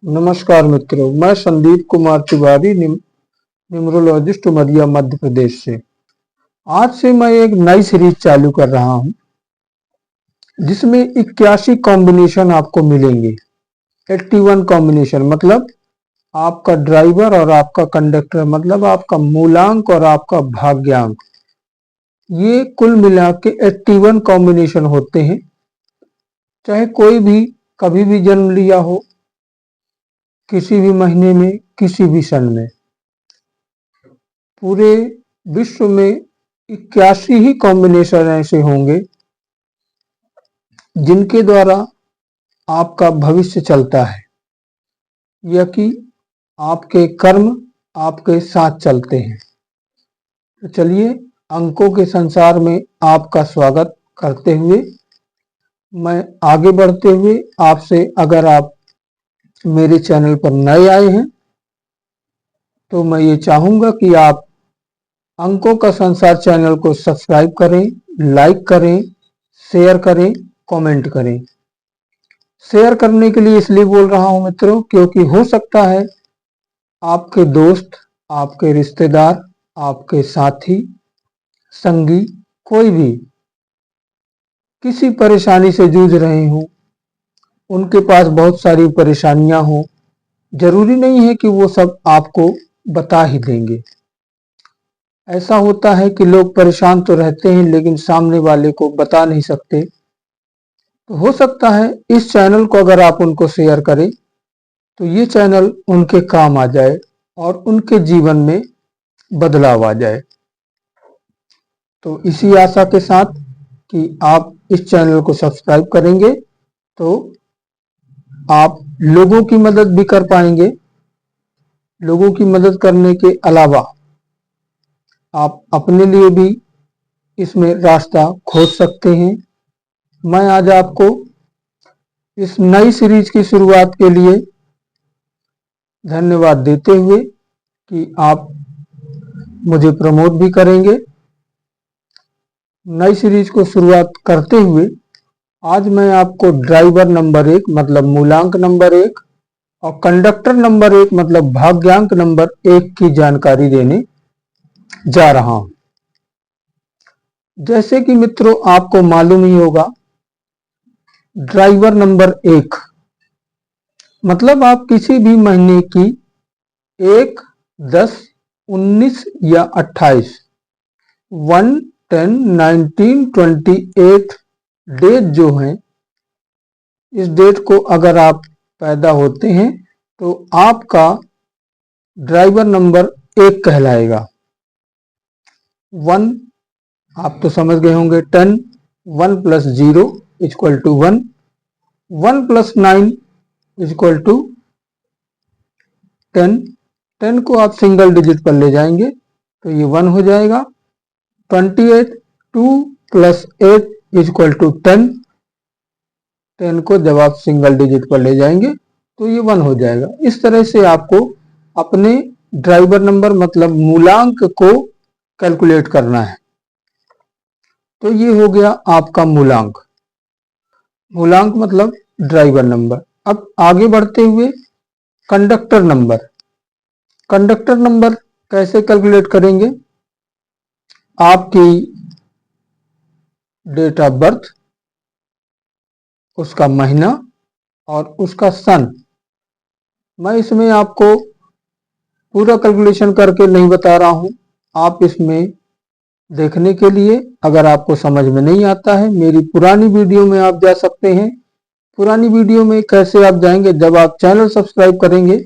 नमस्कार मित्रों, मैं संदीप कुमार तिवारी न्यूमरोलॉजिस्ट उमरिया मध्य प्रदेश से। आज से मैं एक नई सीरीज चालू कर रहा हूं जिसमें 81 कॉम्बिनेशन आपको मिलेंगे। 81 कॉम्बिनेशन मतलब आपका ड्राइवर और आपका कंडक्टर, मतलब आपका मूलांक और आपका भाग्यांक, ये कुल मिला के 81 कॉम्बिनेशन होते हैं। चाहे कोई भी कभी भी जन्म लिया हो, किसी भी महीने में, किसी भी सन में, पूरे विश्व में 81 ही कॉम्बिनेशन ऐसे होंगे जिनके द्वारा आपका भविष्य चलता है, या कि आपके कर्म आपके साथ चलते हैं। तो चलिए, अंकों के संसार में आपका स्वागत करते हुए मैं आगे बढ़ते हुए आपसे, अगर आप मेरे चैनल पर नए आए हैं तो मैं ये चाहूँगा कि आप अंकों का संसार चैनल को सब्सक्राइब करें, लाइक करें, शेयर करें, कमेंट करें। शेयर करने के लिए इसलिए बोल रहा हूं मित्रों, क्योंकि हो सकता है आपके दोस्त, आपके रिश्तेदार, आपके साथी, संगी, कोई भी किसी परेशानी से जूझ रहे हों, उनके पास बहुत सारी परेशानियां हों। जरूरी नहीं है कि वो सब आपको बता ही देंगे। ऐसा होता है कि लोग परेशान तो रहते हैं लेकिन सामने वाले को बता नहीं सकते। तो हो सकता है इस चैनल को अगर आप उनको शेयर करें तो ये चैनल उनके काम आ जाए और उनके जीवन में बदलाव आ जाए। तो इसी आशा के साथ कि आप इस चैनल को सब्सक्राइब करेंगे तो आप लोगों की मदद भी कर पाएंगे। लोगों की मदद करने के अलावा आप अपने लिए भी इसमें रास्ता खोज सकते हैं। मैं आज आपको इस नई सीरीज की शुरुआत के लिए धन्यवाद देते हुए कि आप मुझे प्रमोट भी करेंगे। नई सीरीज को शुरुआत करते हुए आज मैं आपको ड्राइवर नंबर 1 मतलब मूलांक नंबर 1 और कंडक्टर नंबर 1 मतलब भाग्यांक नंबर 1 की जानकारी देने जा रहा हूं। जैसे कि मित्रों आपको मालूम ही होगा, ड्राइवर नंबर 1 मतलब आप किसी भी महीने की 1, 10, 19 या 28, 1, 10, 19, 28 डेट जो हैं, इस डेट को अगर आप पैदा होते हैं तो आपका ड्राइवर नंबर 1 कहलाएगा। 1 आप तो समझ गए होंगे, 10, 1 plus 0 equal to 1, 1 plus 9 equal to 10। 10 को आप सिंगल डिजिट पर ले जाएंगे तो ये 1 हो जाएगा। 28, 2 प्लस 8 इक्वल टू 10। 10 को जब आप सिंगल डिजिट पर ले जाएंगे तो ये 1 हो जाएगा। इस तरह से आपको अपने ड्राइवर नंबर मतलब मूलांक को कैलकुलेट करना है। तो ये हो गया आपका मूलांक। मूलांक मतलब ड्राइवर नंबर। अब आगे बढ़ते हुए कंडक्टर नंबर। कंडक्टर नंबर कैसे कैलकुलेट करेंगे? आपकी डेट ऑफ बर्थ, उसका महीना और उसका सन। मैं इसमें आपको पूरा कैलकुलेशन करके नहीं बता रहा हूं। आप इसमें देखने के लिए, अगर आपको समझ में नहीं आता है, मेरी पुरानी वीडियो में आप जा सकते हैं। पुरानी वीडियो में कैसे आप जाएंगे? जब आप चैनल सब्सक्राइब करेंगे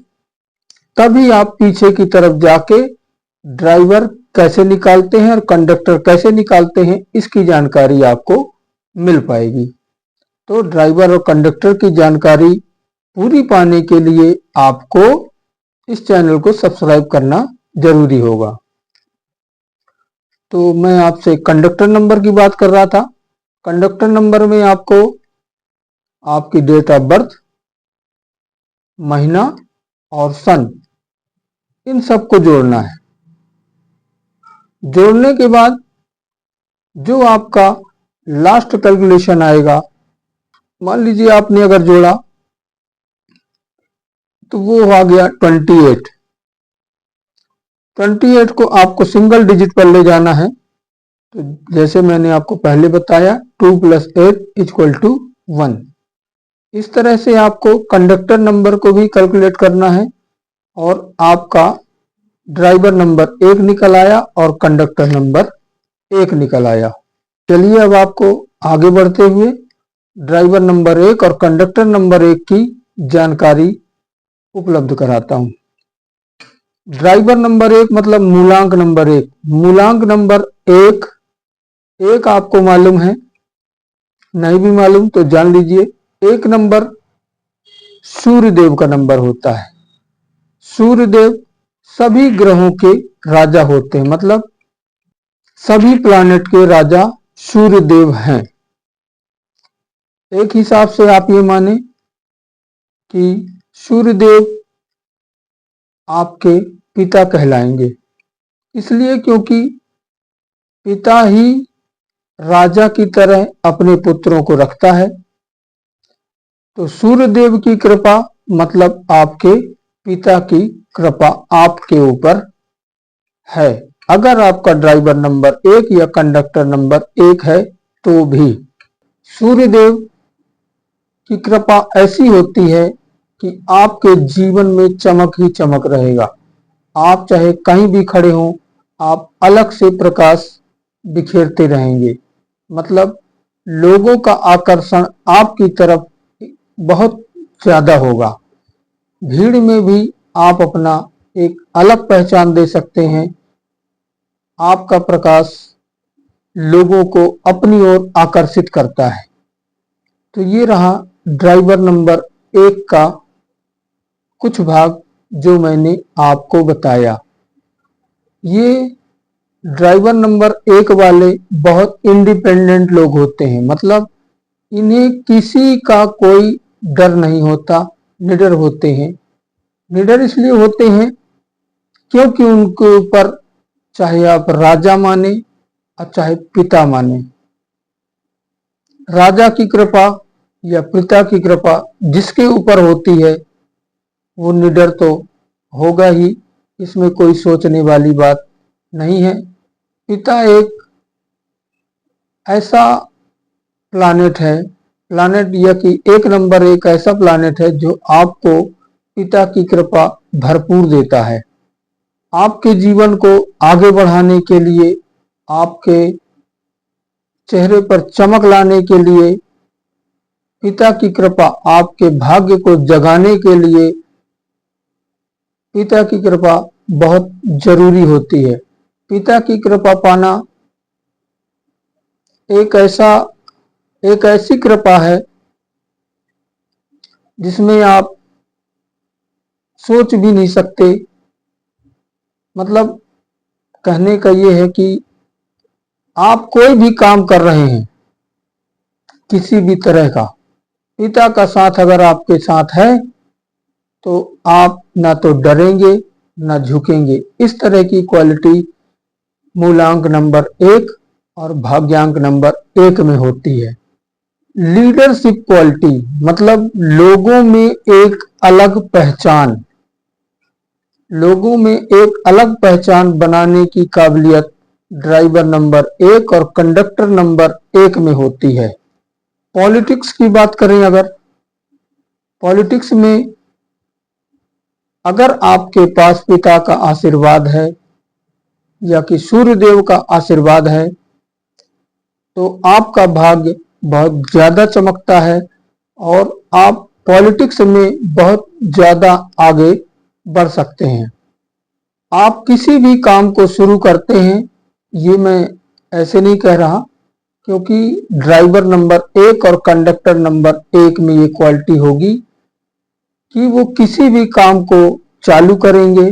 तभी आप पीछे की तरफ जाके ड्राइवर कैसे निकालते हैं और कंडक्टर कैसे निकालते हैं इसकी जानकारी आपको मिल पाएगी। तो ड्राइवर और कंडक्टर की जानकारी पूरी पाने के लिए आपको इस चैनल को सब्सक्राइब करना जरूरी होगा। तो मैं आपसे कंडक्टर नंबर की बात कर रहा था। कंडक्टर नंबर में आपको आपकी डेट ऑफ बर्थ, महीना और सन, इन सबको जोड़ना है। जोड़ने के बाद जो आपका लास्ट कैलकुलेशन आएगा, मान लीजिए आपने अगर जोड़ा तो वो आ गया 28। 28 को आपको सिंगल डिजिट पर ले जाना है। तो जैसे मैंने आपको पहले बताया 2 + 8 = 1। इस तरह से आपको कंडक्टर नंबर को भी कैलकुलेट करना है और आपका ड्राइवर नंबर 1 निकल आया और कंडक्टर नंबर 1 निकल आया। चलिए अब आपको आगे बढ़ते हुए ड्राइवर नंबर 1 और कंडक्टर नंबर 1 की जानकारी उपलब्ध कराता हूं। ड्राइवर नंबर 1 मतलब मूलांक नंबर 1। मूलांक नंबर 1 आपको मालूम है, नहीं भी मालूम तो जान लीजिए। 1 नंबर सूर्यदेव का नंबर होता है। सूर्यदेव सभी ग्रहों के राजा होते हैं, मतलब सभी प्लैनेट के राजा सूर्यदेव हैं। एक हिसाब से आप ये माने कि सूर्यदेव आपके पिता कहलाएंगे, इसलिए क्योंकि पिता ही राजा की तरह अपने पुत्रों को रखता है। तो सूर्यदेव की कृपा मतलब आपके पिता की कृपा आपके ऊपर है। अगर आपका ड्राइवर नंबर 1 या कंडक्टर नंबर 1 है तो भी सूर्यदेव की कृपा ऐसी होती है कि आपके जीवन में चमक ही चमक रहेगा। आप चाहे कहीं भी खड़े हों, आप अलग से प्रकाश बिखेरते रहेंगे। मतलब लोगों का आकर्षण आपकी तरफ बहुत ज्यादा होगा। भीड़ में भी आप अपना एक अलग पहचान दे सकते हैं। आपका प्रकाश लोगों को अपनी ओर आकर्षित करता है। तो ये रहा ड्राइवर नंबर 1 का कुछ भाग जो मैंने आपको बताया। ये ड्राइवर नंबर 1 वाले बहुत इंडिपेंडेंट लोग होते हैं, मतलब इन्हें किसी का कोई डर नहीं होता, निडर होते हैं। निडर इसलिए होते हैं क्योंकि उनके ऊपर चाहे आप राजा माने और चाहे पिता माने, राजा की कृपा या पिता की कृपा जिसके ऊपर होती है वो निडर तो होगा ही, इसमें कोई सोचने वाली बात नहीं है। पिता एक ऐसा प्लानेट है, प्लानेट या कि 1 नंबर एक ऐसा प्लानेट है जो आपको पिता की कृपा भरपूर देता है। आपके जीवन को आगे बढ़ाने के लिए, आपके चेहरे पर चमक लाने के लिए, पिता की कृपा आपके भाग्य को जगाने के लिए पिता की कृपा बहुत जरूरी होती है। पिता की कृपा पाना एक ऐसी कृपा है जिसमें आप सोच भी नहीं सकते। मतलब कहने का ये है कि आप कोई भी काम कर रहे हैं किसी भी तरह का, पिता का साथ अगर आपके साथ है तो आप ना तो डरेंगे ना झुकेंगे। इस तरह की क्वालिटी मूलांक नंबर 1 और भाग्यांक नंबर 1 में होती है। लीडरशिप क्वालिटी मतलब लोगों में एक अलग पहचान, लोगों में एक अलग पहचान बनाने की काबिलियत ड्राइवर नंबर 1 और कंडक्टर नंबर 1 में होती है। पॉलिटिक्स की बात करें, अगर पॉलिटिक्स में अगर आपके पास पिता का आशीर्वाद है या कि सूर्यदेव का आशीर्वाद है तो आपका भाग्य बहुत ज्यादा चमकता है और आप पॉलिटिक्स में बहुत ज्यादा आगे बढ़ सकते हैं। आप किसी भी काम को शुरू करते हैं, ये मैं ऐसे नहीं कह रहा, क्योंकि ड्राइवर नंबर 1 और कंडक्टर नंबर 1 में ये क्वालिटी होगी कि वो किसी भी काम को चालू करेंगे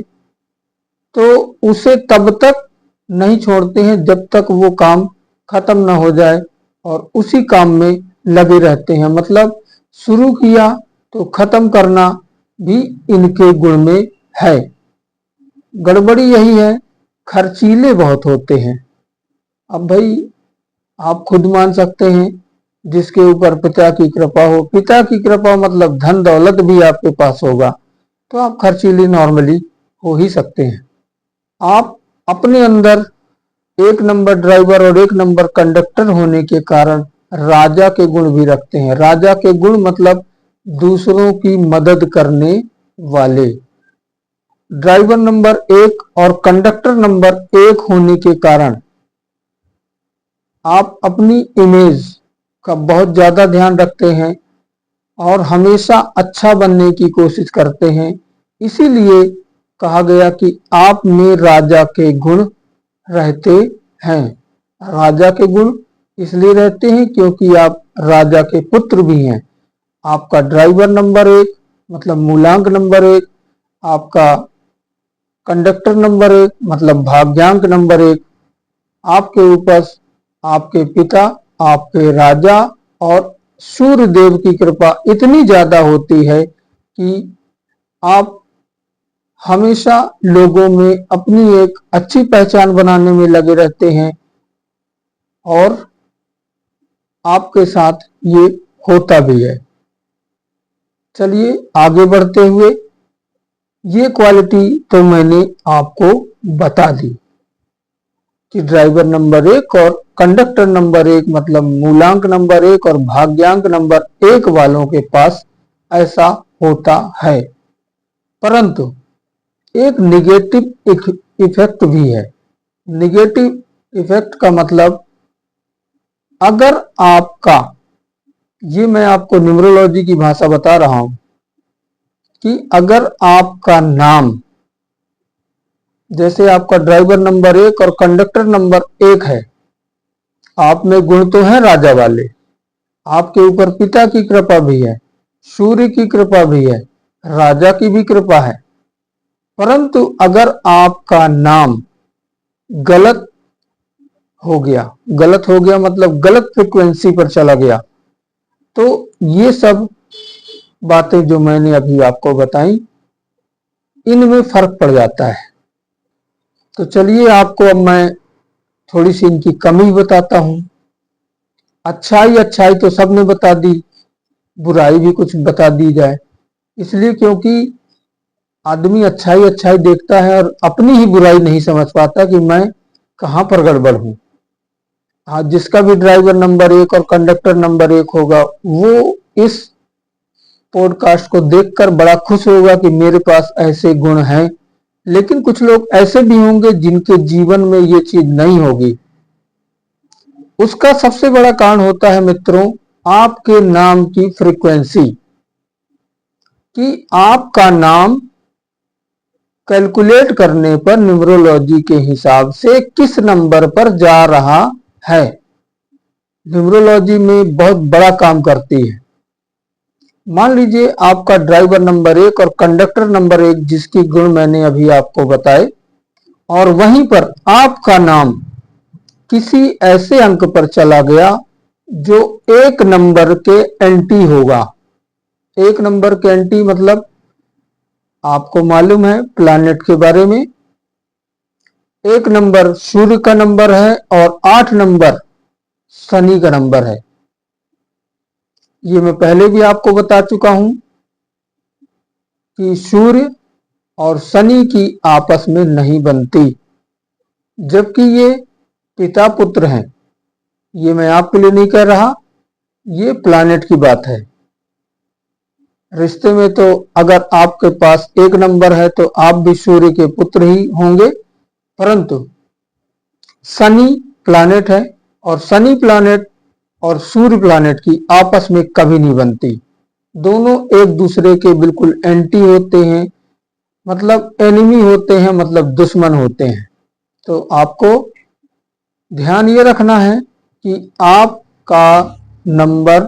तो उसे तब तक नहीं छोड़ते हैं जब तक वो काम खत्म ना हो जाए और उसी काम में लगे रहते हैं। मतलब शुरू किया तो खत्म करना भी इनके गुण में है। गड़बड़ी यही है, खर्चीले बहुत होते हैं। अब भाई आप खुद मान सकते हैं, जिसके ऊपर पिता की कृपा हो, पिता की कृपा मतलब धन दौलत भी आपके पास होगा, तो आप खर्चीली नॉर्मली हो ही सकते हैं। आप अपने अंदर एक नंबर ड्राइवर और एक नंबर कंडक्टर होने के कारण राजा के गुण भी रखते हैं। राजा के गुण मतलब दूसरों की मदद करने वाले। ड्राइवर नंबर 1 और कंडक्टर नंबर 1 होने के कारण आप अपनी इमेज का बहुत ज्यादा ध्यान रखते हैं और हमेशा अच्छा बनने की कोशिश करते हैं। इसीलिए कहा गया कि आप में राजा के गुण रहते हैं। राजा के गुण इसलिए रहते हैं क्योंकि आप राजा के पुत्र भी हैं। आपका ड्राइवर नंबर 1 मतलब मूलांक नंबर 1, आपका कंडक्टर नंबर 1 मतलब भाग्यांक नंबर 1, आपके ऊपर आपके पिता, आपके राजा और सूर्य देव की कृपा इतनी ज्यादा होती है कि आप हमेशा लोगों में अपनी एक अच्छी पहचान बनाने में लगे रहते हैं और आपके साथ ये होता भी है। चलिए आगे बढ़ते हुए, ये क्वालिटी तो मैंने आपको बता दी कि ड्राइवर नंबर 1 और कंडक्टर नंबर 1 मतलब मूलांक नंबर 1 और भाग्यांक नंबर 1 वालों के पास ऐसा होता है। परंतु एक निगेटिव इफेक्ट भी है। निगेटिव इफेक्ट का मतलब, अगर आपका, ये मैं आपको न्यूमरोलॉजी की भाषा बता रहा हूं कि अगर आपका नाम, जैसे आपका ड्राइवर नंबर 1 और कंडक्टर नंबर 1 है, आप में गुण तो है राजा वाले, आपके ऊपर पिता की कृपा भी है, सूर्य की कृपा भी है, राजा की भी कृपा है। परंतु अगर आपका नाम गलत हो गया मतलब गलत फ्रिक्वेंसी पर चला गया, तो ये सब बातें जो मैंने अभी आपको बताई, इनमें फर्क पड़ जाता है। तो चलिए आपको अब मैं थोड़ी सी इनकी कमी बताता हूं। अच्छाई तो सबने बता दी, बुराई भी कुछ बता दी जाए, इसलिए क्योंकि आदमी अच्छाई देखता है और अपनी ही बुराई नहीं समझ पाता कि मैं कहां पर गड़बड़ हूं। हाँ, जिसका भी ड्राइवर नंबर 1 और कंडक्टर नंबर 1 होगा, वो इस पॉडकास्ट को देखकर बड़ा खुश होगा कि मेरे पास ऐसे गुण हैं। लेकिन कुछ लोग ऐसे भी होंगे जिनके जीवन में ये चीज नहीं होगी। उसका सबसे बड़ा कारण होता है मित्रों, आपके नाम की फ्रीक्वेंसी, कि आपका नाम कैलकुलेट करने पर न्यूमरोलॉजी के हिसाब से किस नंबर पर जा रहा है। न्यूमरोलॉजी में बहुत बड़ा काम करती है। मान लीजिए आपका ड्राइवर नंबर 1 और कंडक्टर नंबर 1 जिसकी गुण मैंने अभी आपको बताए, और वहीं पर आपका नाम किसी ऐसे अंक पर चला गया जो 1 नंबर के एंटी होगा। 1 नंबर के एंटी मतलब आपको मालूम है प्लैनेट के बारे में, 1 नंबर सूर्य का नंबर है और 8 नंबर शनि का नंबर है। ये मैं पहले भी आपको बता चुका हूं कि सूर्य और शनि की आपस में नहीं बनती, जबकि ये पिता पुत्र हैं। ये मैं आपके लिए नहीं कह रहा, ये प्लैनेट की बात है। रिश्ते में तो अगर आपके पास 1 नंबर है तो आप भी सूर्य के पुत्र ही होंगे, परंतु शनि प्लैनेट है और शनि प्लैनेट और सूर्य प्लैनेट की आपस में कभी नहीं बनती। दोनों एक दूसरे के बिल्कुल एंटी होते हैं, मतलब एनिमी होते हैं, मतलब दुश्मन होते हैं। तो आपको ध्यान ये रखना है कि आपका नंबर,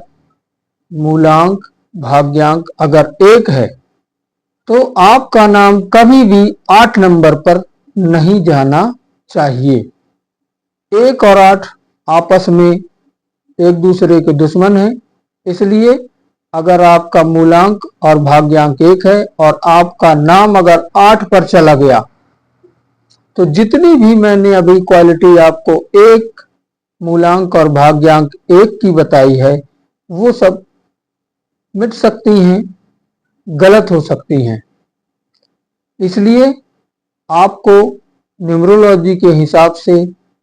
मूलांक, भाग्यांक अगर 1 है तो आपका नाम कभी भी 8 नंबर पर नहीं जाना चाहिए। 1 और 8 आपस में एक दूसरे के दुश्मन हैं, इसलिए अगर आपका मूलांक और भाग्यांक 1 है और आपका नाम अगर 8 पर चला गया, तो जितनी भी मैंने अभी क्वालिटी आपको 1 मूलांक और भाग्यांक 1 की बताई है, वो सब मिट सकती हैं, गलत हो सकती हैं। इसलिए आपको न्यूमरोलॉजी के हिसाब से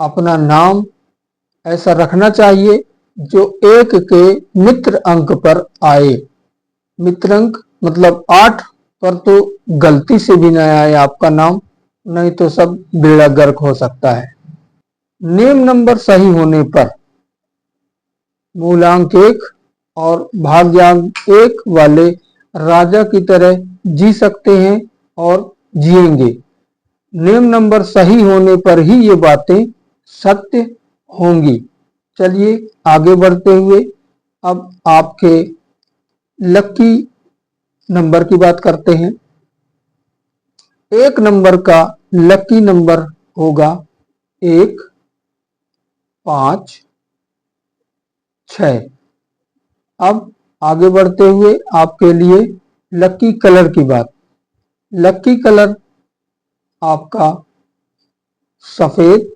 अपना नाम ऐसा रखना चाहिए जो 1 के मित्र अंक पर आए। मित्र अंक मतलब 8 पर तो गलती से भी न आए आपका नाम, नहीं तो सब बेड़ा गर्क हो सकता है। नेम नंबर सही होने पर मूलांक 1 और भाग्यांक 1 वाले राजा की तरह जी सकते हैं और जिएंगे। नेम नंबर सही होने पर ही ये बातें सत्य होंगी। चलिए आगे बढ़ते हुए अब आपके लकी नंबर की बात करते हैं। 1 नंबर का लकी नंबर होगा 1, 5, 6। अब आगे बढ़ते हुए आपके लिए लकी कलर की बात। लकी कलर आपका सफेद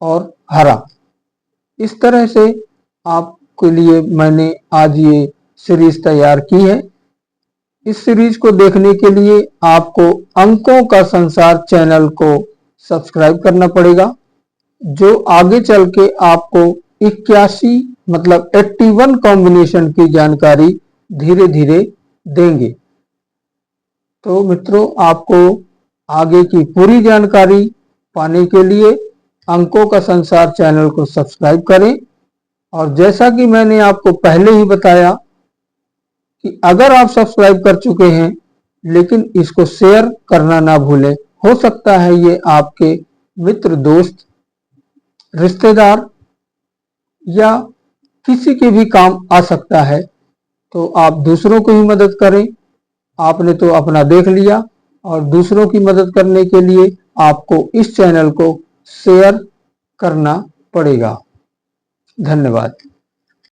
और हरा। इस तरह से आपके लिए मैंने आज ये सीरीज तैयार की है। इस सीरीज को देखने के लिए आपको अंकों का संसार चैनल को सब्सक्राइब करना पड़ेगा, जो आगे चल के आपको 81 मतलब 81 कॉम्बिनेशन की जानकारी धीरे धीरे देंगे। तो मित्रों, आपको आगे की पूरी जानकारी पाने के लिए अंकों का संसार चैनल को सब्सक्राइब करें। और जैसा कि मैंने आपको पहले ही बताया कि अगर आप सब्सक्राइब कर चुके हैं लेकिन इसको शेयर करना ना भूलें। हो सकता है ये आपके मित्र, दोस्त, रिश्तेदार या किसी के भी काम आ सकता है, तो आप दूसरों को भी मदद करें। आपने तो अपना देख लिया, और दूसरों की मदद करने के लिए आपको इस चैनल को शेयर करना पड़ेगा। धन्यवाद।